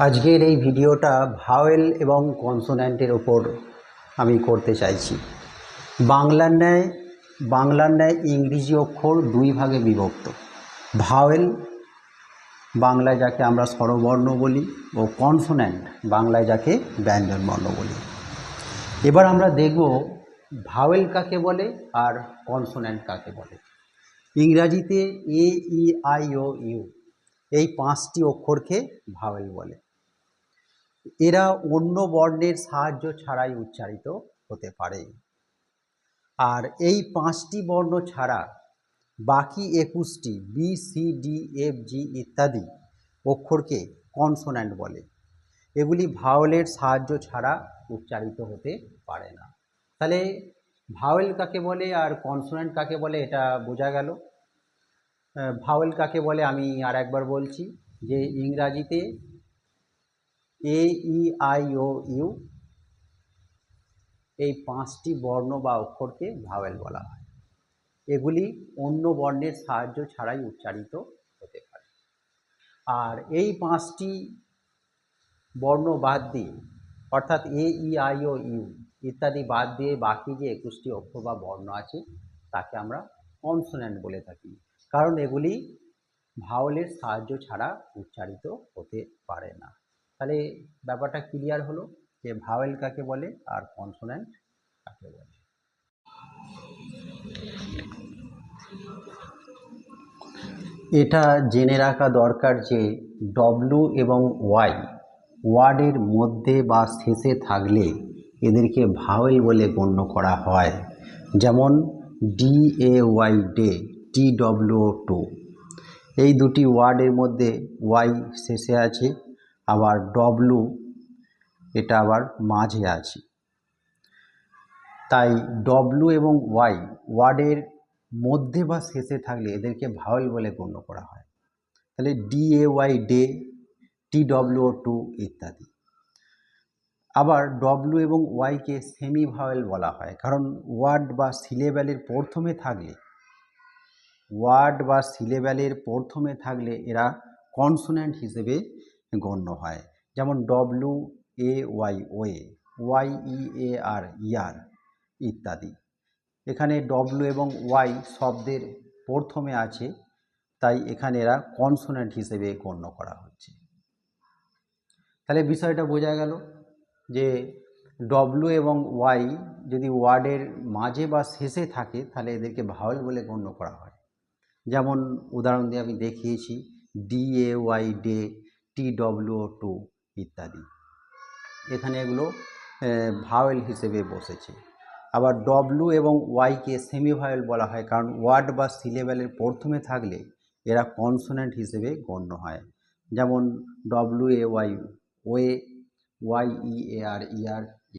আজকের এই ভিডিওটা ভাওয়েল এবং কনসোন্যান্টের ওপর আমি করতে চাইছি। বাংলার ন্যায় ইংরেজি অক্ষর দুই ভাগে বিভক্ত। ভাওয়েল বাংলায় যাকে আমরা স্বরবর্ণ বলি ও কনসোন্যান্ট বাংলায় যাকে ব্যঞ্জনবর্ণ বলি। এবার আমরা দেখব ভাওয়েল কাকে বলে আর কনসোন্যান্ট কাকে বলে। ইংরাজিতে এ, ই, আই, ও, ইউ এই পাঁচটি অক্ষরকে ভাওয়েল বলে। এরা অন্য বর্ণের সাহায্য ছাড়াই উচ্চারিত হতে পারে। আর এই পাঁচটি বর্ণ ছাড়া বাকি 21টি বি, সি, ডি, এফ, জি ইত্যাদি অক্ষরকে কনসোন্যান্ট বলে। এগুলি ভাওয়েলের সাহায্য ছাড়া উচ্চারিত হতে পারে না। তাহলে ভাওয়েল কাকে বলে আর কনসোন্যান্ট কাকে বলে এটা বোঝা গেল। ভাওয়েল কাকে বলে আমি আর একবার বলছি যে ইংরাজিতে এ, ই, আই, ও, ইউ এই পাঁচটি বর্ণ বা অক্ষরকে ভাওয়েল বলা হয়। এগুলি অন্য বর্ণের সাহায্য ছাড়াই উচ্চারিত হতে পারে। আর এই পাঁচটি বর্ণ বাদ দিয়ে অর্থাৎ এ, ই, আই, ও, ইউ ইত্যাদি বাদ দিয়ে বাকি যে 21টি অক্ষর বা বর্ণ আছে তাকে আমরা কনসোন্যান্ট বলে থাকি, কারণ এগুলি ভাওয়েলের সাহায্য ছাড়া উচ্চারিত হতে পারে না। তাহলে ব্যাপারটা ক্লিয়ার হলো যে ভাওয়েল কাকে বলে আর কনসোন্যান্ট কাকে বলে। এটা জেনে রাখা দরকার যে ডব্লু এবং ওয়াই ওয়ার্ডের মধ্যে বা শেষে থাকলে এদেরকে ভাওয়েল বলে গণ্য করা হয়। যেমন ডি, এ, ওয়াই, ডে, টি, ডব্লু, টু এই দুটি ওয়ার্ডের মধ্যে ওয়াই শেষে আছে, আবার ডব্লু এটা আবার মাঝে আছে। তাই ডব্লু এবং ওয়াই ওয়ার্ডের মধ্যে বা শেষে থাকলে এদেরকে ভাওয়েল বলে গণ্য করা হয়। তাহলে ডি, এ, ওয়াই, ডে, টি, ডব্লু, টু ইত্যাদি। আবার ডব্লু এবং ওয়াইকে সেমি ভাওয়েল বলা হয়, কারণ ওয়ার্ড বা সিলেবেলের প্রথমে থাকলে এরা কনসোন্যান্ট হিসেবে গণ্য হয়। যেমন ডব্লু, এ, ওয়াই, ওয়ে, ওয়াই, ই, এ, আর, ইয়ার ইত্যাদি। এখানে ডব্লু এবং ওয়াই শব্দের প্রথমে আছে, তাই এখানে এরা কনসোন্যান্ট হিসেবে গণ্য করা হচ্ছে। তাহলে বিষয়টা বোঝা গেল যে ডব্লু এবং ওয়াই যদি ওয়ার্ডের মাঝে বা শেষে থাকে তাহলে এদেরকে ভাওয়েল বলে গণ্য করা হয়। যেমন উদাহরণ দিয়ে আমি দেখিয়েছি ডি, এ, ওয়াই, ডে, টি, ডব্লু, টু ইত্যাদি। এখানে এগুলো ভাওয়েল হিসেবে বসেছে। আবার ডব্লু এবং ওয়াইকে সেমি ভাওয়েল বলা হয়, কারণ ওয়ার্ড বা সিলেবেলের প্রথমে থাকলে এরা কনসোন্যান্ট হিসেবে গণ্য হয়। যেমন ডব্লু, এ, ওয়াই, ওয়ে, ওয়াই, ই, এ, আর, ইয়ার